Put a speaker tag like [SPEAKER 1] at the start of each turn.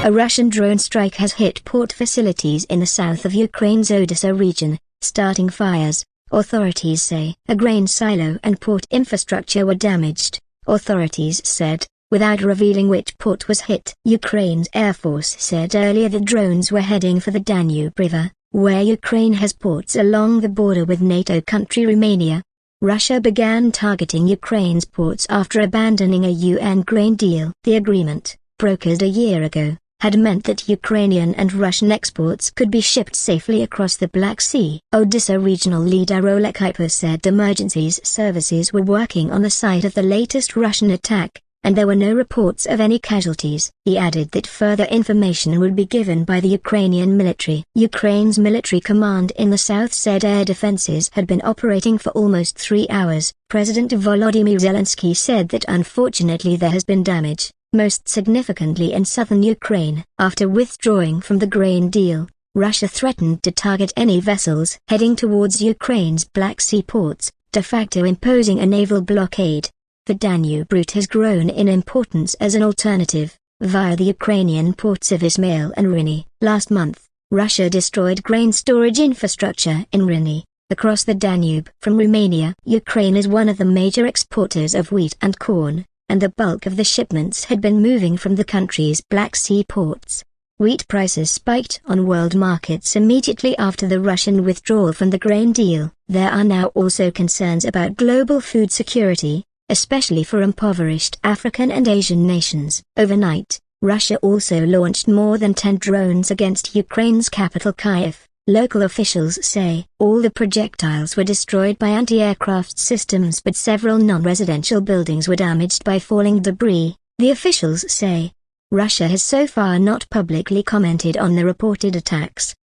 [SPEAKER 1] A Russian drone strike has hit port facilities in the south of Ukraine's Odesa region, starting fires, authorities say. A grain silo and port infrastructure were damaged, authorities said, without revealing which port was hit. Ukraine's Air Force said earlier that drones were heading for the Danube River, where Ukraine has ports along the border with NATO country Romania. Russia began targeting Ukraine's ports after abandoning a UN grain deal. The agreement, brokered a year ago, had meant that Ukrainian and Russian exports could be shipped safely across the Black Sea. Odesa regional leader Oleh Kiper said emergencies services were working on the site of the latest Russian attack, and there were no reports of any casualties. He added that further information would be given by the Ukrainian military. Ukraine's military command in the south said air defenses had been operating for almost 3 hours. President Volodymyr Zelensky said that unfortunately there has been damage, most significantly in southern Ukraine. After withdrawing from the grain deal, Russia threatened to target any vessels heading towards Ukraine's Black Sea ports, de facto imposing a naval blockade. The Danube route has grown in importance as an alternative, via the Ukrainian ports of Izmail and Reni. Last month, Russia destroyed grain storage infrastructure in Reni, across the Danube. From Romania, Ukraine is one of the major exporters of wheat and corn, and the bulk of the shipments had been moving from the country's Black Sea ports. Wheat prices spiked on world markets immediately after the Russian withdrawal from the grain deal. There are now also concerns about global food security, especially for impoverished African and Asian nations. Overnight, Russia also launched more than 10 drones against Ukraine's capital Kyiv. Local officials say all the projectiles were destroyed by anti-aircraft systems, but several non-residential buildings were damaged by falling debris, the officials say. Russia has so far not publicly commented on the reported attacks.